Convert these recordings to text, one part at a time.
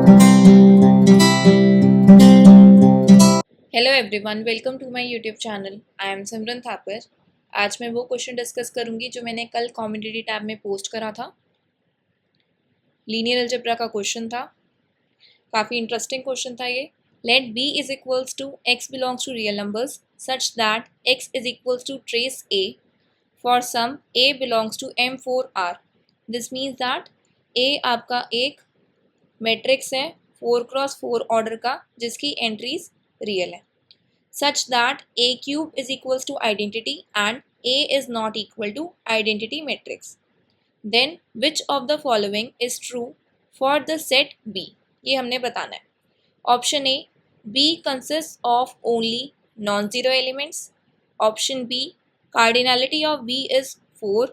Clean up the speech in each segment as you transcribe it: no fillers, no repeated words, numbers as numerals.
Hello everyone, welcome to my YouTube channel. I am Simran Thapar. आज मैं वो क्वेश्चन डिस्कस करूंगी जो मैंने कल कम्युनिटी टैब में पोस्ट करा था। लीनियर अलजेब्रा का क्वेश्चन था, काफ़ी इंटरेस्टिंग क्वेश्चन था ये। Let B is equals to X belongs to real numbers such that X is equals to trace A for some A belongs to M4R। This means that A आपका एक matrix है 4x4 order का जिसकी entries real है, such that A cube is equals to identity and A is not equal to identity matrix. Then which of the following is true for the set B? ये हमने बताना है। Option A, B consists of only non-zero elements. Option B, cardinality of B is 4.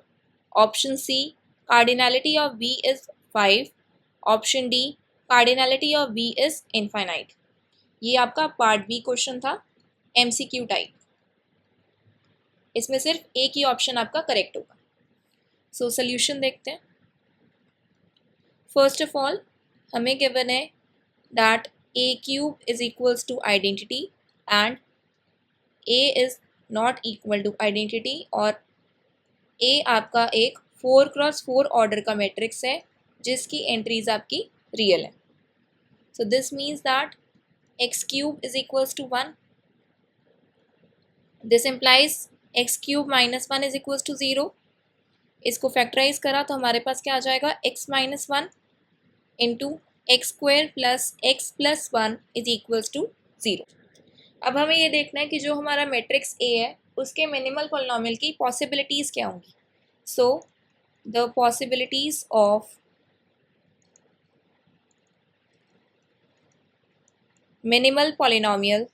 Option C, cardinality of B is 5. Option D, cardinality of B is infinite. ये आपका part B question था, MCQ type. इसमें सिर्फ एक ही option आपका correct होगा। सो solution देखते हैं। फर्स्ट ऑफ ऑल हमें गिवन है that a cube is equals to identity and a is not equal to identity, और ए आपका एक 4x4 ऑर्डर का मैट्रिक्स है जिसकी एंट्रीज आपकी रियल है। So this means that x cube is equals to 1। This implies x cube minus 1 is equals to 0। इसको factorise करा तो हमारे पास क्या आ जाएगा, x minus 1 into x square plus 1 is equals to 0। अब हमें ये देखना है कि जो हमारा मैट्रिक्स ए है उसके मिनिमल पॉलिनोमियल की पॉसिबिलिटीज़ क्या होंगी। So the possibilities of minimal polynomial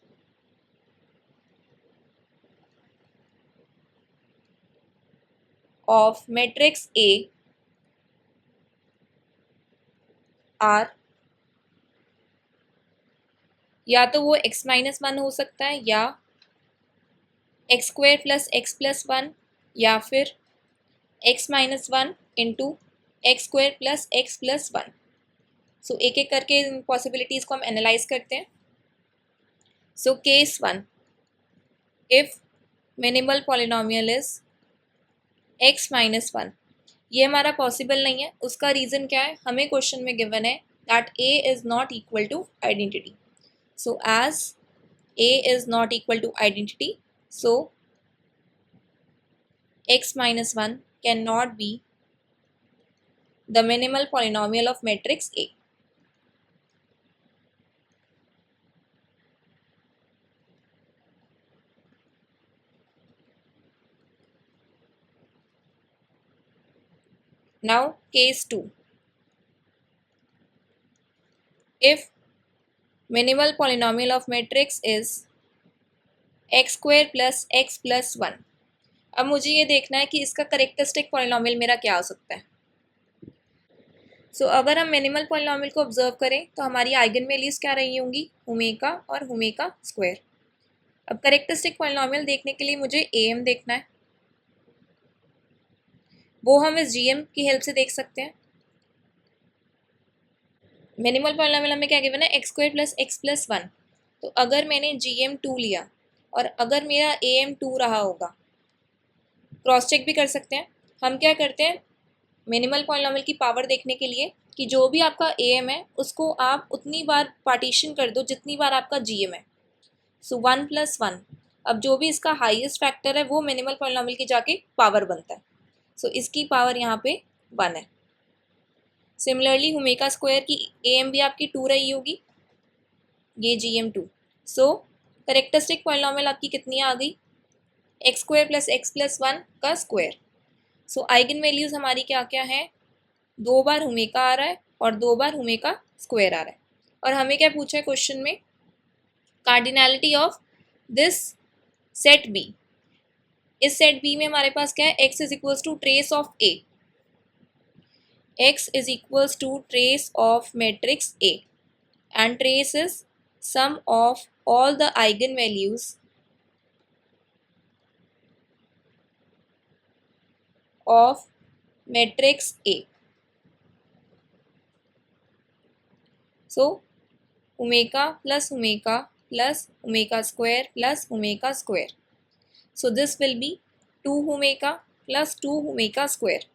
of matrix A are, या तो वो x माइनस 1 हो सकता है या एक्स स्क्वायर प्लस 1 या फिर x minus 1 into x square plus 1। सो एक एक करके इन पॉसिबिलिटीज़ को हम एनालाइज करते हैं। So case 1, if minimal polynomial is x minus 1, ये हमारा पॉसिबल नहीं है। उसका रीज़न क्या है, हमें क्वेश्चन में गिवन है that a is not equal to identity. So as a is not equal to identity, so x minus 1 cannot be the minimal polynomial of matrix A. Now case 2, if minimal polynomial of matrix is x square plus x plus 1। अब मुझे ये देखना है कि इसका characteristic polynomial मेरा क्या हो सकता है। सो अगर हम मिनिमल पॉलिनोमियल को ऑब्जर्व करें तो हमारी आइगन वैल्यूज क्या रही होंगी, ओमेगा और ओमेगा स्क्वायर। अब करेक्टरिस्टिक पॉलिनोमियल देखने के लिए मुझे am देखना है, वो हम इस gm की हेल्प से देख सकते हैं। मिनिमल पॉलिनोमियल हमें क्या गिवन है, एक्स स्क्वायर प्लस 1। तो अगर मैंने GM2 लिया और अगर मेरा AM2 रहा होगा, क्रॉस चेक भी कर सकते हैं। हम क्या करते हैं, मिनिमल पॉलिनोमियल की पावर देखने के लिए कि जो भी आपका AM है उसको आप उतनी बार पार्टीशन कर दो जितनी बार आपका GM है। सो 1 + 1, अब जो भी इसका हाईएस्ट फैक्टर है वो मिनिमल पॉलिनोमियल की जाके पावर बनता है। सो इसकी पावर यहाँ पे 1 है। सिमिलरली ओमेगा स्क्वायर की AM भी आपकी 2 रही होगी, ये GM2। सो करेक्टरिस्टिक पॉलिनोमियल आपकी कितनी आ गई, एक्स स्क्वायर प्लस 1 का स्क्वायर। सो आइगन वैल्यूज हमारी क्या क्या है, 2 बार ओमेगा आ रहा है और 2 बार ओमेगा स्क्वायर आ रहा है। और हमें क्या पूछा है क्वेश्चन में, cardinality of this set B. इस सेट बी में हमारे पास क्या है, x is equals to trace of A, x is equals to trace of matrix A and trace is sum of all the eigenvalues of matrix A। So omega plus omega plus omega square plus omega square. So this will be 2 omega plus 2 omega square.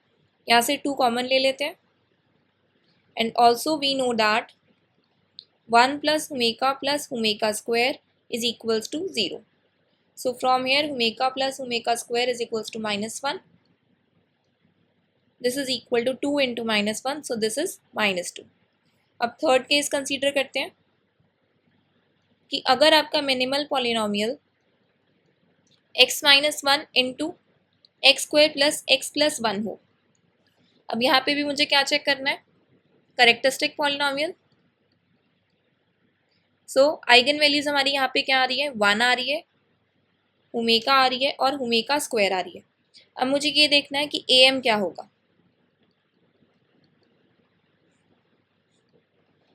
यहाँ से 2 common ले लेते हैं. And also we know that 1 plus omega square is equals to 0. So from here omega plus omega square is equals to -1. This is equal to 2 into -1. So this is -2. अब third case consider करते हैं कि अगर आपका minimal polynomial x-1 into x square plus x plus 1 हो. अब यहाँ पे भी मुझे क्या चेक करना है? Characteristic polynomial. So eigen values हमारी यहाँ पे क्या आ रही है? 1 आ रही है, ओमेगा आ रही है और ओमेगा स्क्वायर आ रही है. अब मुझे ये देखना है कि एम क्या होगा.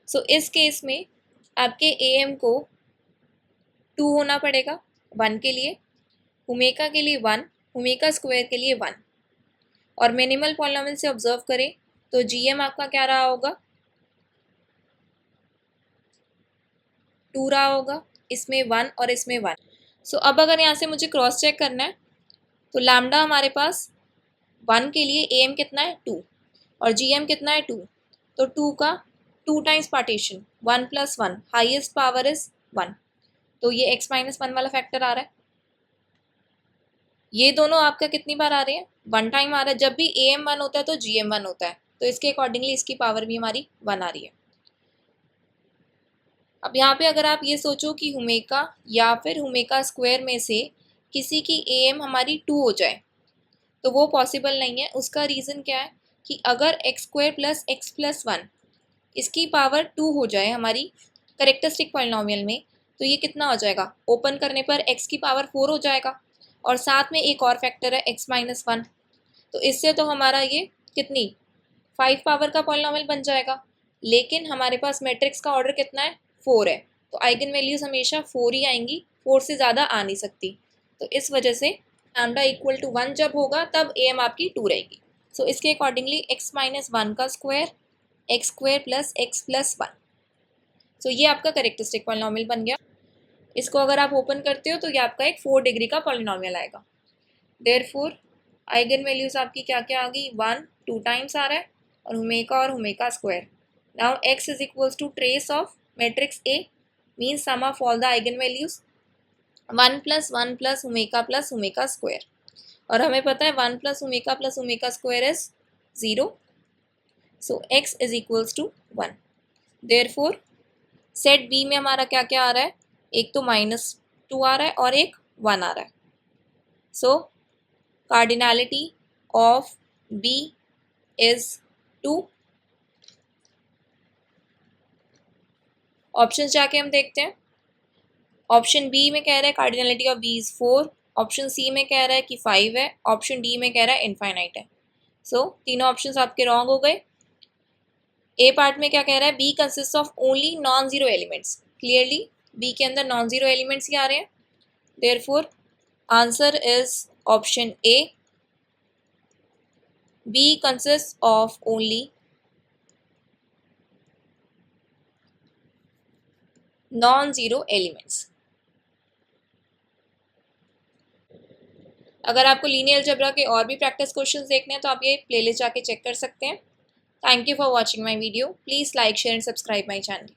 सो इस केस में आपके एम को 2 होना पड़ेगा 1 के लिए, ओमेगा के लिए 1, ओमेगा स्क्वायर के लिए 1. और मिनिमल पॉलिनोमियल से ऑब्जर्व करें तो जीएम आपका क्या रहा होगा? 2 रहा होगा, इसमें 1 और इसमें 1. सो अब अगर यहाँ से मुझे क्रॉस चेक करना है तो लैम्डा हमारे पास 1 के लिए एम कितना है? 2 और जीएम कितना है? 2. तो 2 का 2 times partition 1 plus 1, highest power is 1. तो ये x-1 वाला फैक्टर आ रहा है. ये दोनों आपका कितनी बार आ रहे हैं? 1 टाइम आ रहा है. जब भी एम 1 होता है तो जीएम 1 होता है, तो इसके अकॉर्डिंगली इसकी पावर भी हमारी 1 आ रही है. अब यहाँ पे अगर आप ये सोचो कि ओमेगा या फिर ओमेगा स्क्वायर में से किसी की एम हमारी 2 हो जाए, तो वो पॉसिबल नहीं है. उसका रीज़न क्या है कि अगर x square plus x plus 1 इसकी पावर 2 हो जाए हमारी करेक्टरिस्टिक पॉलिनोमियल में, तो ये कितना हो जाएगा? ओपन करने पर x की पावर 4 हो जाएगा और साथ में एक और फैक्टर है x-1. तो इससे तो हमारा ये कितनी 5 पावर का पॉलिनोमियल बन जाएगा. लेकिन हमारे पास मैट्रिक्स का ऑर्डर कितना है? 4 है. तो आइगन वैल्यूज हमेशा 4 ही आएंगी, 4 से ज़्यादा आ नहीं सकती. तो इस वजह से लैम्डा इक्वल टू 1 जब होगा तब एम आपकी 2 रहेगी. सो इसके अकॉर्डिंगली x-1 का square x square plus x plus 1. सो ये आपका करेक्टरिस्टिक पॉलिनोमियल बन गया. इसको अगर आप ओपन करते हो तो ये आपका एक 4 डिग्री का पॉलिनोमियल आएगा. देयरफॉर आइगन वैल्यूज आपकी क्या क्या आ गई? 1 2 टाइम्स आ रहा है और omega square. Now x is equals to trace of matrix A means sum of all the eigen values 1 plus omega square. और हमें पता है 1 plus omega square is 0. So x is equals to 1. Therefore set B में हमारा क्या क्या आ रहा है? एक तो -2 आ रहा है और एक 1 आ रहा है. So cardinality of B is 2. Option जाके हम देखते हैं. ऑप्शन बी में कह रहा है cardinality of B is 4. Option C में कह रहा है कि 5 है. ऑप्शन डी में कह रहा है इनफाइनाइट है. सो तीनों ऑप्शंस आपके रॉन्ग हो गए. ए पार्ट में क्या कह रहा है? B consist of only non zero elements. Clearly B के अंदर नॉन जीरो एलिमेंट्स ही आ रहे हैं. Therefore answer is option A. B consist of only non zero elements. अगर आपको लीनियर अलजेब्रा के और भी प्रैक्टिस क्वेश्चंस देखने हैं तो आप ये प्लेलिस्ट जाके चेक कर सकते हैं. Thank you for watching my video. Please like, share and subscribe my channel.